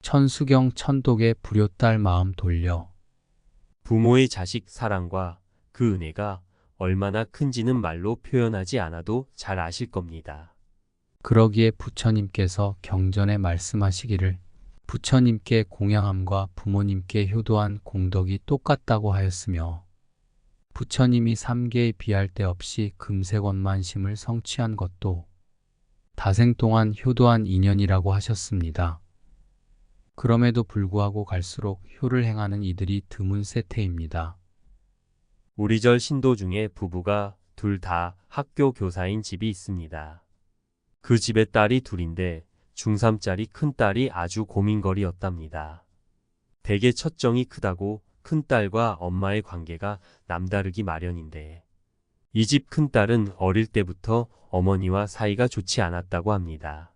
천수경 천독의 불효딸 마음 돌려. 부모의 자식 사랑과 그 은혜가 얼마나 큰지는 말로 표현하지 않아도 잘 아실 겁니다. 그러기에 부처님께서 경전에 말씀하시기를 부처님께 공양함과 부모님께 효도한 공덕이 똑같다고 하였으며 부처님이 삼계에 비할 데 없이 금세권만심을 성취한 것도 다생 동안 효도한 인연이라고 하셨습니다. 그럼에도 불구하고 갈수록 효를 행하는 이들이 드문 세태입니다. 우리 절 신도 중에 부부가 둘 다 학교 교사인 집이 있습니다. 그 집에 딸이 둘인데 중3짜리 큰딸이 아주 고민거리였답니다. 대개 첫정이 크다고 큰딸과 엄마의 관계가 남다르기 마련인데 이 집 큰딸은 어릴 때부터 어머니와 사이가 좋지 않았다고 합니다.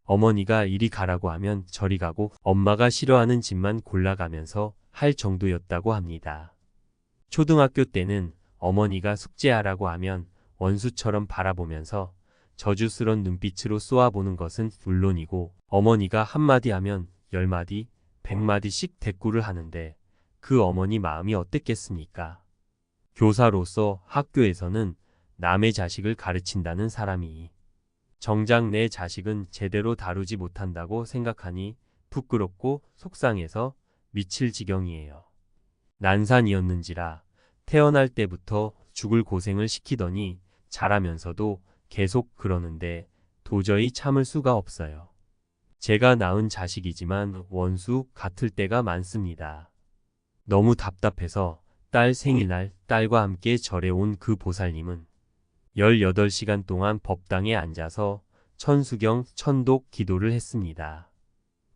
어머니가 이리 가라고 하면 저리 가고 엄마가 싫어하는 집만 골라가면서 할 정도였다고 합니다. 초등학교 때는 어머니가 숙제하라고 하면 원수처럼 바라보면서 저주스런 눈빛으로 쏘아보는 것은 물론이고 어머니가 한마디 하면 10마디, 100마디씩 대꾸를 하는데 그 어머니 마음이 어땠겠습니까? 교사로서 학교에서는 남의 자식을 가르친다는 사람이 정작 내 자식은 제대로 다루지 못한다고 생각하니 부끄럽고 속상해서 미칠 지경이에요. 난산이었는지라 태어날 때부터 죽을 고생을 시키더니 자라면서도 계속 그러는데 도저히 참을 수가 없어요. 제가 낳은 자식이지만 원수 같을 때가 많습니다. 너무 답답해서 딸 생일날 딸과 함께 절에 온 그 보살님은 18시간 동안 법당에 앉아서 천수경 천독 기도를 했습니다.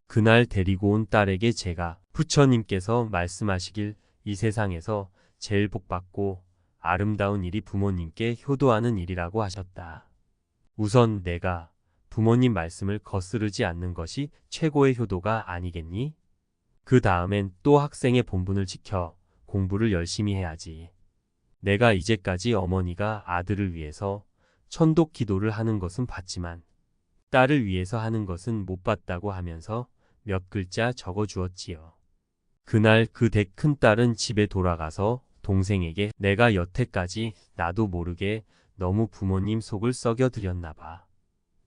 그날 데리고 온 딸에게 제가 부처님께서 말씀하시길 이 세상에서 제일 복받고 아름다운 일이 부모님께 효도하는 일이라고 하셨다. 우선 내가 부모님 말씀을 거스르지 않는 것이 최고의 효도가 아니겠니? 그 다음엔 또 학생의 본분을 지켜 공부를 열심히 해야지. 내가 이제까지 어머니가 아들을 위해서 천독 기도를 하는 것은 봤지만 딸을 위해서 하는 것은 못 봤다고 하면서 몇 글자 적어 주었지요. 그날 그 댁 큰딸은 집에 돌아가서 동생에게 내가 여태까지 나도 모르게 너무 부모님 속을 썩여 드렸나 봐.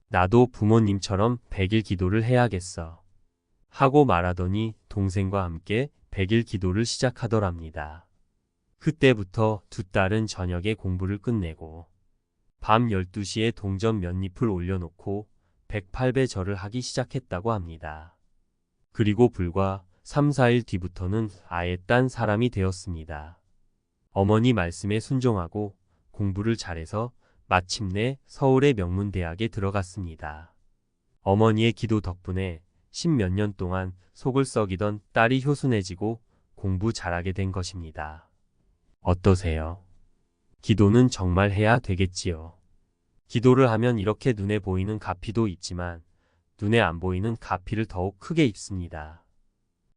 나도 부모님처럼 100일 기도를 해야겠어. 하고 말하더니 동생과 함께 100일 기도를 시작하더랍니다. 그때부터 두 딸은 저녁에 공부를 끝내고 밤 12시에 동전 몇 잎을 올려놓고 108배 절을 하기 시작했다고 합니다. 그리고 불과 3, 4일 뒤부터는 아예 딴 사람이 되었습니다. 어머니 말씀에 순종하고 공부를 잘해서 마침내 서울의 명문대학에 들어갔습니다. 어머니의 기도 덕분에 10몇 년 동안 속을 썩이던 딸이 효순해지고 공부 잘하게 된 것입니다. 어떠세요? 기도는 정말 해야 되겠지요. 기도를 하면 이렇게 눈에 보이는 가피도 있지만 눈에 안 보이는 가피를 더욱 크게 입습니다.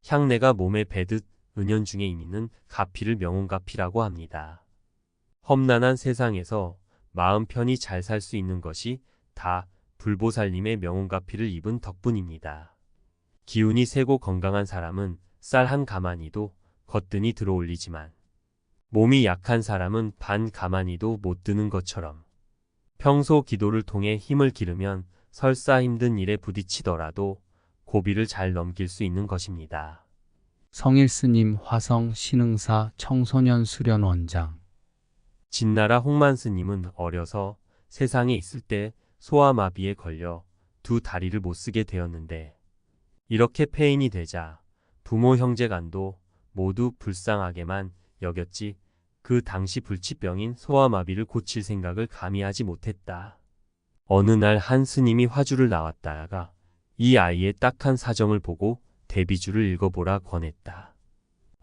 향내가 몸에 배듯 은연중에 있는 가피를 명운가피라고 합니다. 험난한 세상에서 마음 편히 잘 살 수 있는 것이 다 불보살님의 명운가피를 입은 덕분입니다. 기운이 세고 건강한 사람은 쌀 한 가마니도 거뜬히 들어올리지만 몸이 약한 사람은 반 가마니도 못 드는 것처럼 평소 기도를 통해 힘을 기르면 설사 힘든 일에 부딪히더라도 고비를 잘 넘길 수 있는 것입니다. 성일스님 화성 신흥사 청소년 수련 원장. 진나라 홍만스님은 어려서 세상에 있을 때 소아마비에 걸려 두 다리를 못 쓰게 되었는데 이렇게 폐인이 되자 부모 형제간도 모두 불쌍하게만 여겼지 그 당시 불치병인 소아마비를 고칠 생각을 감히 하지 못했다. 어느 날 한 스님이 화주를 나왔다가 이 아이의 딱한 사정을 보고 대비주를 읽어보라 권했다.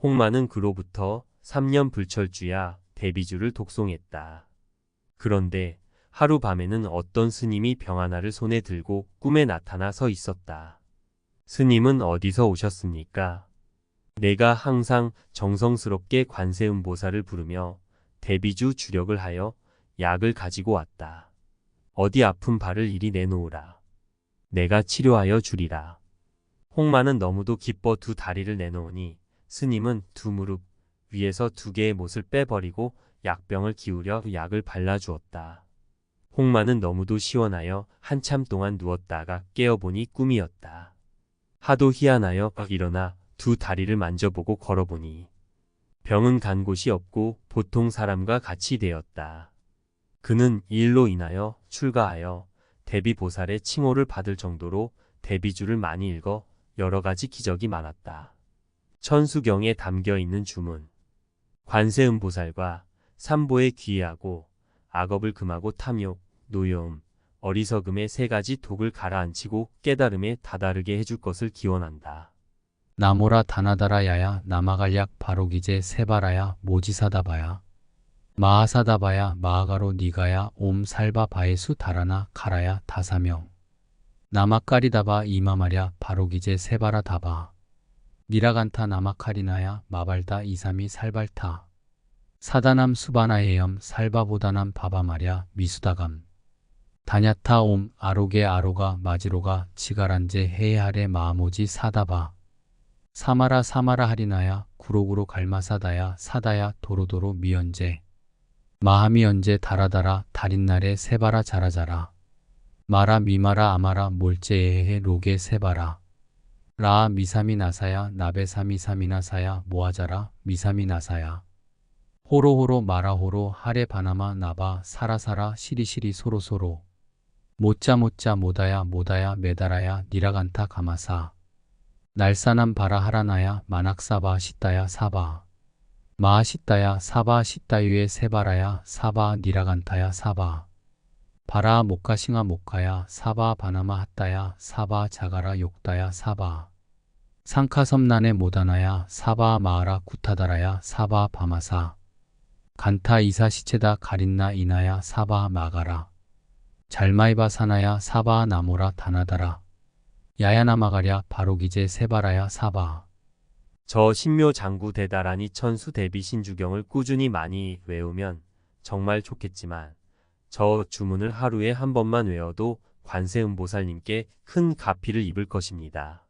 홍만은 그로부터 3년 불철주야 대비주를 독송했다. 그런데 하루 밤에는 어떤 스님이 병 하나를 손에 들고 꿈에 나타나 서 있었다. 스님은 어디서 오셨습니까? 내가 항상 정성스럽게 관세음보살을 부르며 대비주 주력을 하여 약을 가지고 왔다. 어디 아픈 발을 이리 내놓으라. 내가 치료하여 주리라. 홍마는 너무도 기뻐 두 다리를 내놓으니 스님은 두 무릎 위에서 두 개의 못을 빼버리고 약병을 기울여 약을 발라주었다. 홍마는 너무도 시원하여 한참 동안 누웠다가 깨어보니 꿈이었다. 하도 희한하여 일어나 두 다리를 만져보고 걸어보니 병은 간 곳이 없고 보통 사람과 같이 되었다. 그는 이 일로 인하여 출가하여 대비보살의 칭호를 받을 정도로 대비주를 많이 읽어 여러 가지 기적이 많았다. 천수경에 담겨 있는 주문. 관세음보살과 삼보에 귀의하고 악업을 금하고 탐욕, 노여움, 어리석음의 세 가지 독을 가라앉히고 깨달음에 다다르게 해줄 것을 기원한다. 나모라 다나다라 야야 나마갈약 바로기제 세바라야 모지사다바야 마하사다바야 마하가로 니가야 옴 살바 바에수 다라나 카라야 다사명 나마까리다바 이마마랴 바로기제 세바라 다바 니라간타 나마카리나야 마발다 이삼이 살발타 사다남 수바나예염 살바보다남 바바마랴 미수다감 다냐타 옴 아로게 아로가 마지로가 치가란제 헤아레 마모지 사다바 사마라 사마라 하리나야 구로구로 갈마사다야 사다야 도로도로 미연제 마하미연제 다라다라 달인날에 세바라 자라자라 마라 미마라 아마라 몰제에헤 로게 세바라 라 미사미 나사야 나베사미 사미나사야 모아자라 미사미 나사야 호로호로 마라호로 하레 바나마 나바 사라사라 시리시리 소로소로 모짜모짜 모다야 모다야 메다라야 니라간타 가마사 날사남 바라 하라나야 마낙사바 시따야 사바 마하 시따야 사바 시따유에 세바라야 사바 니라간타야 사바 바라 모카싱아 모카야 사바 바나마 핫다야 사바 자가라 욕다야 사바 상카섬난에 모다나야 사바 마하라 구타다라야 사바 바마사 간타 이사 시체다 가린나 이나야 사바 마가라 잘마이바 사나야 사바 나모라 다나다라 야야나마가랴 바로기제 세바라야 사바. 저 신묘 장구 대다라니 천수 대비 신주경을 꾸준히 많이 외우면 정말 좋겠지만 저 주문을 하루에 한 번만 외워도 관세음보살님께 큰 가피를 입을 것입니다.